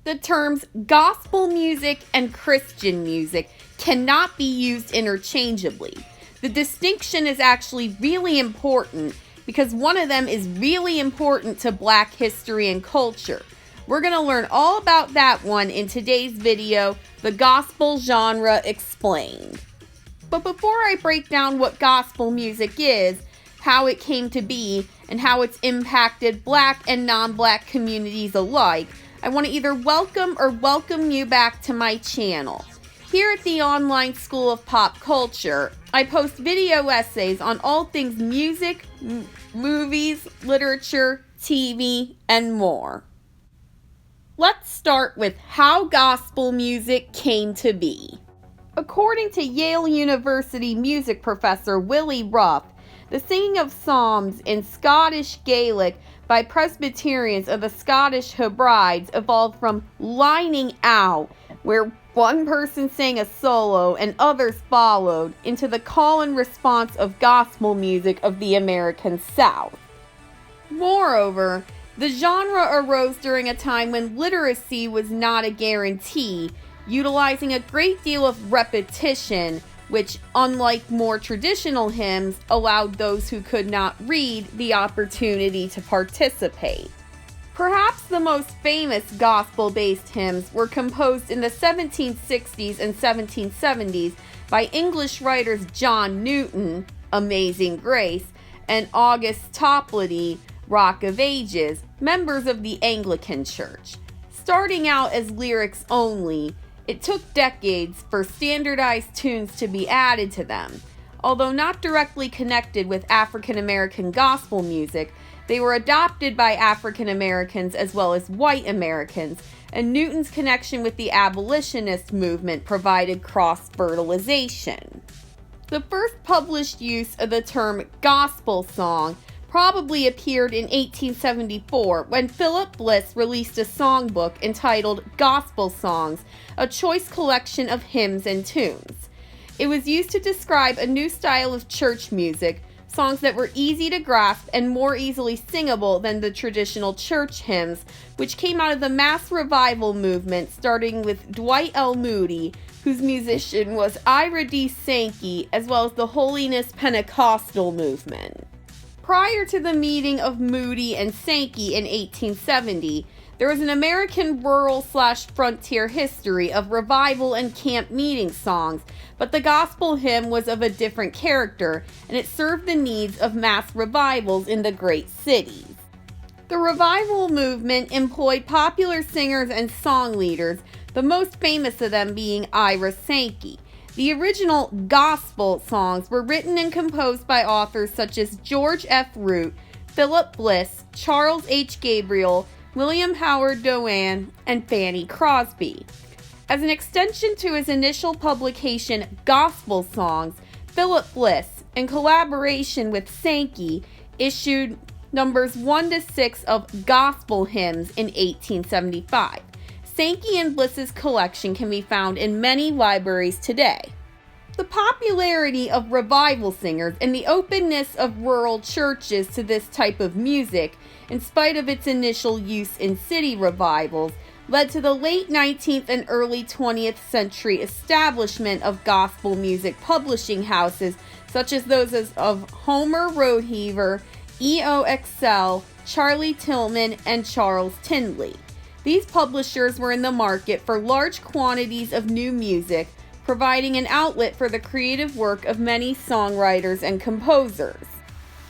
The terms gospel music and Christian music cannot be used interchangeably. The distinction is actually really important because one of them is really important to Black history and culture. We're going to learn all about that one in today's video, The Gospel Genre Explained. But before I break down what gospel music is, how it came to be, and how it's impacted Black and non-Black communities alike, I want to either welcome you back to my channel. Here at the Online School of Pop Culture, I post video essays on all things music, movies, literature, TV, and more. Let's start with how gospel music came to be. According to Yale University music professor Willie Ruff, the singing of psalms in Scottish Gaelic by Presbyterians of the Scottish Hebrides evolved from lining out, where one person sang a solo and others followed, into the call and response of gospel music of the American South. Moreover, the genre arose during a time when literacy was not a guarantee, utilizing a great deal of repetition, which, unlike more traditional hymns, allowed those who could not read the opportunity to participate. Perhaps the most famous gospel-based hymns were composed in the 1760s and 1770s by English writers John Newton, Amazing Grace, and August Toplady, Rock of Ages, members of the Anglican Church. Starting out as lyrics only, it took decades for standardized tunes to be added to them. Although not directly connected with African American gospel music, they were adopted by African Americans as well as white Americans, and Newton's connection with the abolitionist movement provided cross-fertilization. The first published use of the term gospel song probably appeared in 1874 when Philip Bliss released a songbook entitled Gospel Songs, a choice collection of hymns and tunes. It was used to describe a new style of church music, songs that were easy to grasp and more easily singable than the traditional church hymns, which came out of the mass revival movement starting with Dwight L. Moody, whose musician was Ira D. Sankey, as well as the Holiness Pentecostal movement. Prior to the meeting of Moody and Sankey in 1870, there was an American rural/frontier history of revival and camp meeting songs, but the gospel hymn was of a different character, and it served the needs of mass revivals in the great cities. The revival movement employed popular singers and song leaders, the most famous of them being Ira Sankey. The original gospel songs were written and composed by authors such as George F. Root, Philip Bliss, Charles H. Gabriel, William Howard Doane, and Fanny Crosby. As an extension to his initial publication, Gospel Songs, Philip Bliss, in collaboration with Sankey, issued numbers 1 to 6 of Gospel Hymns in 1875. Sankey and Bliss's collection can be found in many libraries today. The popularity of revival singers and the openness of rural churches to this type of music, in spite of its initial use in city revivals, led to the late 19th and early 20th century establishment of gospel music publishing houses such as those of Homer Rodeheaver, EOXL, Charlie Tillman, and Charles Tindley. These publishers were in the market for large quantities of new music, providing an outlet for the creative work of many songwriters and composers.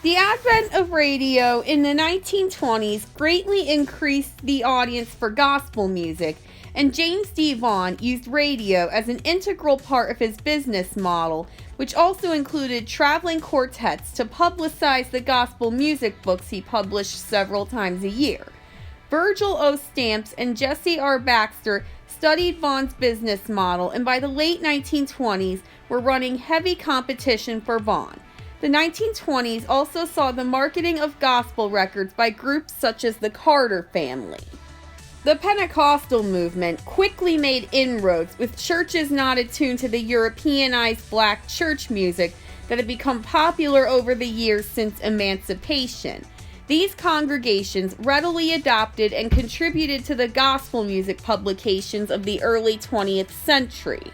The advent of radio in the 1920s greatly increased the audience for gospel music, and James D. Vaughn used radio as an integral part of his business model, which also included traveling quartets to publicize the gospel music books he published several times a year. Virgil O. Stamps and Jesse R. Baxter studied Vaughn's business model, and by the late 1920s were running heavy competition for Vaughn. The 1920s also saw the marketing of gospel records by groups such as the Carter Family. The Pentecostal movement quickly made inroads, with churches not attuned to the Europeanized black church music that had become popular over the years since emancipation. These congregations readily adopted and contributed to the gospel music publications of the early 20th century.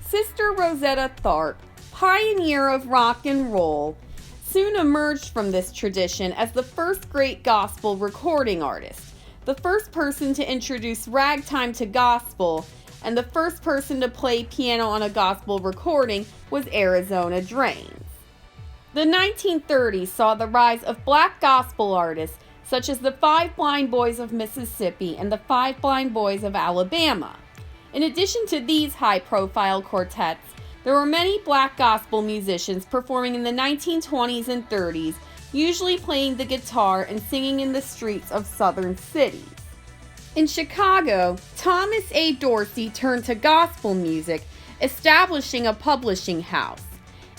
Sister Rosetta Tharpe, pioneer of rock and roll, soon emerged from this tradition as the first great gospel recording artist, the first person to introduce ragtime to gospel, and the first person to play piano on a gospel recording was Arizona Drains. The 1930s saw the rise of black gospel artists such as the Five Blind Boys of Mississippi and the Five Blind Boys of Alabama. In addition to these high-profile quartets, there were many black gospel musicians performing in the 1920s and 30s, usually playing the guitar and singing in the streets of southern cities. In Chicago, Thomas A. Dorsey turned to gospel music, establishing a publishing house.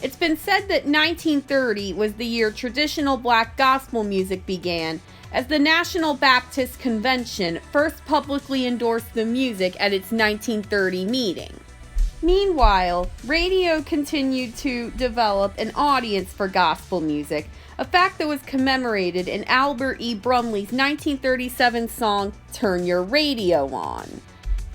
It's been said that 1930 was the year traditional black gospel music began, as the National Baptist Convention first publicly endorsed the music at its 1930 meeting. Meanwhile, radio continued to develop an audience for gospel music, a fact that was commemorated in Albert E. Brumley's 1937 song, "Turn Your Radio On."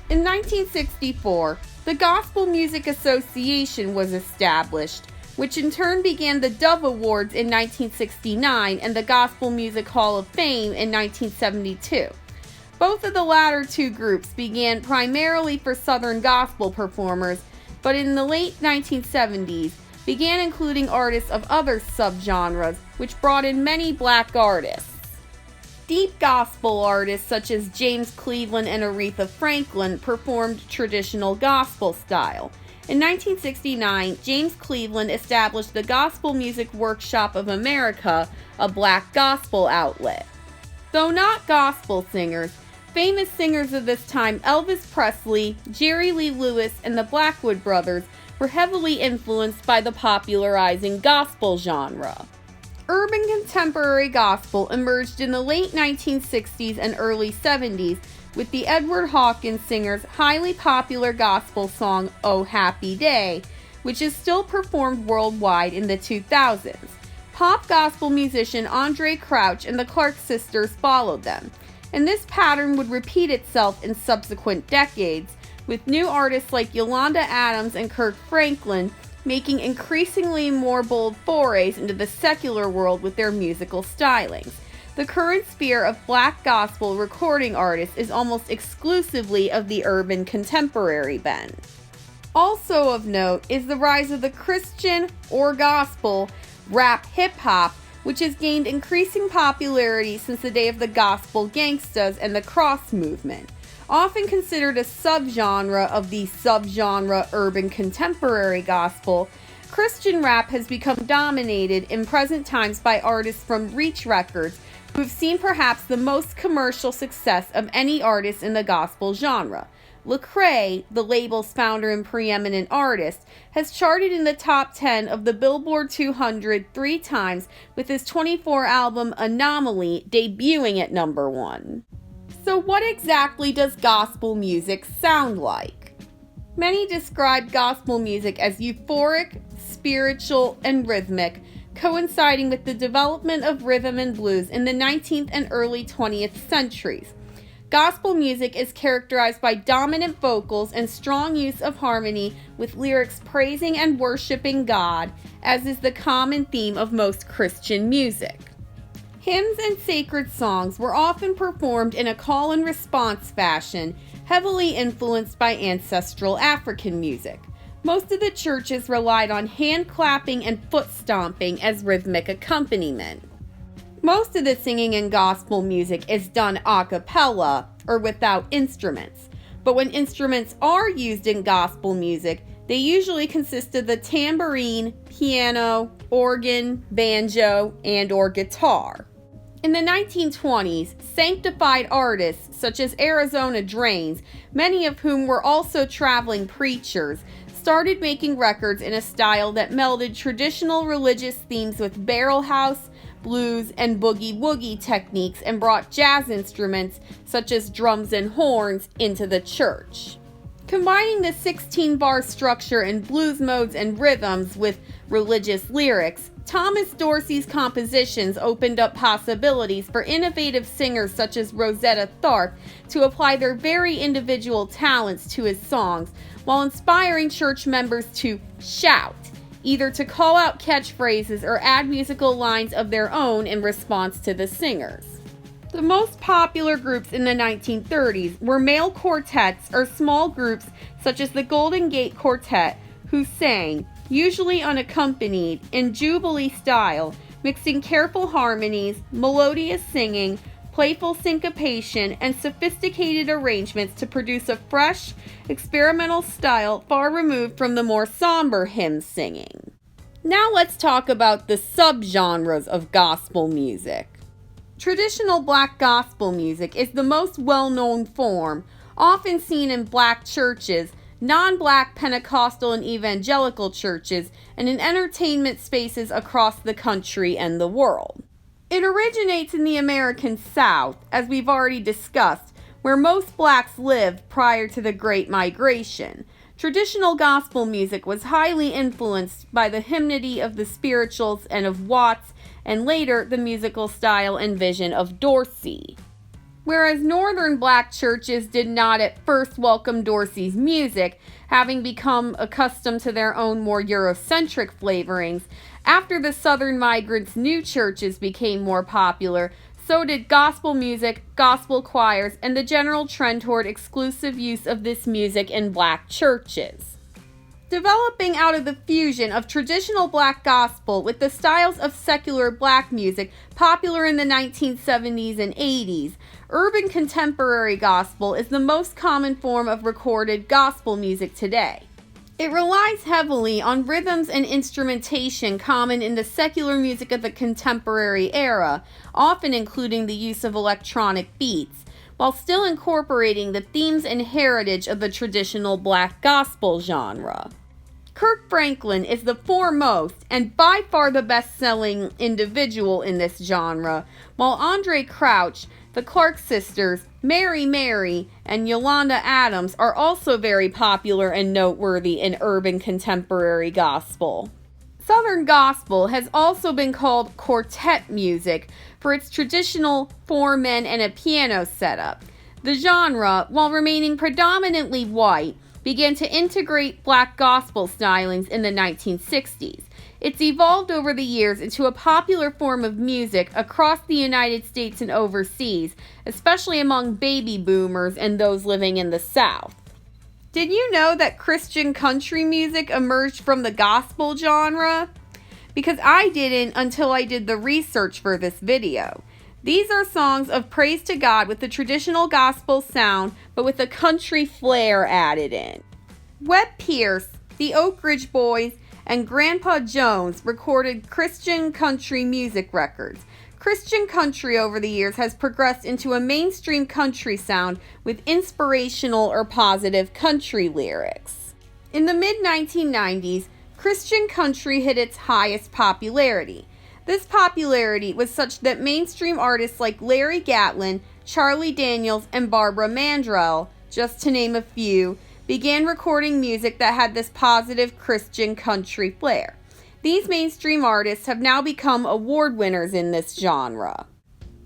In 1964, the Gospel Music Association was established, which in turn began the Dove Awards in 1969 and the Gospel Music Hall of Fame in 1972. Both of the latter two groups began primarily for Southern gospel performers, but in the late 1970s began including artists of other subgenres, which brought in many black artists. Deep gospel artists such as James Cleveland and Aretha Franklin performed traditional gospel style. In 1969, James Cleveland established the Gospel Music Workshop of America, a black gospel outlet. Though not gospel singers, famous singers of this time Elvis Presley, Jerry Lee Lewis, and the Blackwood Brothers were heavily influenced by the popularizing gospel genre. Urban contemporary gospel emerged in the late 1960s and early 70s with the Edward Hawkins singer's highly popular gospel song, "Oh Happy Day," which is still performed worldwide in the 2000s. Pop gospel musician Andraé Crouch and the Clark Sisters followed them, and this pattern would repeat itself in subsequent decades, with new artists like Yolanda Adams and Kirk Franklin making increasingly more bold forays into the secular world with their musical stylings. The current sphere of black gospel recording artists is almost exclusively of the urban contemporary bent. Also of note is the rise of the Christian or gospel rap hip-hop, which has gained increasing popularity since the day of the gospel gangstas and the cross movement. Often considered a subgenre of the subgenre urban contemporary gospel, Christian rap has become dominated in present times by artists from Reach Records, who have seen perhaps the most commercial success of any artist in the gospel genre. Lecrae, the label's founder and preeminent artist, has charted in the top 10 of the Billboard 200 3 times, with his 24 album Anomaly debuting at number 1. So what exactly does gospel music sound like? Many describe gospel music as euphoric, spiritual, and rhythmic, coinciding with the development of rhythm and blues in the 19th and early 20th centuries. Gospel music is characterized by dominant vocals and strong use of harmony with lyrics praising and worshiping God, as is the common theme of most Christian music. Hymns and sacred songs were often performed in a call and response fashion, heavily influenced by ancestral African music. Most of the churches relied on hand clapping and foot stomping as rhythmic accompaniment. Most of the singing in gospel music is done a cappella, or without instruments. But when instruments are used in gospel music, they usually consist of the tambourine, piano, organ, banjo, and/or guitar. In the 1920s, sanctified artists such as Arizona Drains, many of whom were also traveling preachers, started making records in a style that melded traditional religious themes with barrel house, blues, and boogie-woogie techniques and brought jazz instruments such as drums and horns into the church. Combining the 16-bar structure and blues modes and rhythms with religious lyrics, Thomas Dorsey's compositions opened up possibilities for innovative singers such as Rosetta Tharpe to apply their very individual talents to his songs, while inspiring church members to shout, either to call out catchphrases or add musical lines of their own in response to the singers. The most popular groups in the 1930s were male quartets or small groups such as the Golden Gate Quartet, who sang, usually unaccompanied, in Jubilee style, mixing careful harmonies, melodious singing, playful syncopation, and sophisticated arrangements to produce a fresh, experimental style far removed from the more somber hymn singing. Now let's talk about the subgenres of gospel music. Traditional black gospel music is the most well-known form, often seen in black churches, non-black Pentecostal and evangelical churches, and in entertainment spaces across the country and the world. It originates in the American South, as we've already discussed, where most blacks lived prior to the Great Migration. Traditional gospel music was highly influenced by the hymnody of the spirituals and of Watts, and later the musical style and vision of Dorsey. Whereas northern black churches did not at first welcome Dorsey's music, having become accustomed to their own more Eurocentric flavorings, after the southern migrants' new churches became more popular, so did gospel music, gospel choirs, and the general trend toward exclusive use of this music in black churches. Developing out of the fusion of traditional black gospel with the styles of secular black music popular in the 1970s and 80s, urban contemporary gospel is the most common form of recorded gospel music today. It relies heavily on rhythms and instrumentation common in the secular music of the contemporary era, often including the use of electronic beats, while still incorporating the themes and heritage of the traditional black gospel genre. Kirk Franklin is the foremost and by far the best-selling individual in this genre, while Andre Crouch, the Clark Sisters, Mary Mary, and Yolanda Adams are also very popular and noteworthy in urban contemporary gospel. Southern gospel has also been called quartet music for its traditional 4 men and a piano setup. The genre, while remaining predominantly white, began to integrate black gospel stylings in the 1960s. It's evolved over the years into a popular form of music across the United States and overseas, especially among baby boomers and those living in the South. Did you know that Christian country music emerged from the gospel genre? Because I didn't until I did the research for this video. These are songs of praise to God with the traditional gospel sound, but with a country flair added in. Webb Pierce, the Oak Ridge Boys, and Grandpa Jones recorded Christian country music records. Christian country over the years has progressed into a mainstream country sound with inspirational or positive country lyrics. In the mid-1990s, Christian country hit its highest popularity. This popularity was such that mainstream artists like Larry Gatlin, Charlie Daniels, and Barbara Mandrell, just to name a few, began recording music that had this positive Christian country flair. These mainstream artists have now become award winners in this genre.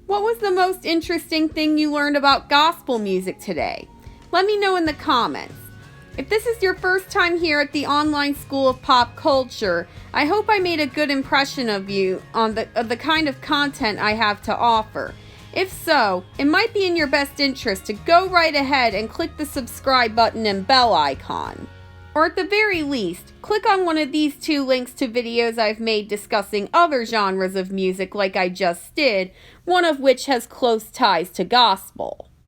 What was the most interesting thing you learned about gospel music today? Let me know in the comments. If this is your first time here at the Online School of Pop Culture, I hope I made a good impression of you on the kind of content I have to offer. If so, it might be in your best interest to go right ahead and click the subscribe button and bell icon. Or at the very least, click on one of these 2 links to videos I've made discussing other genres of music like I just did, one of which has close ties to gospel.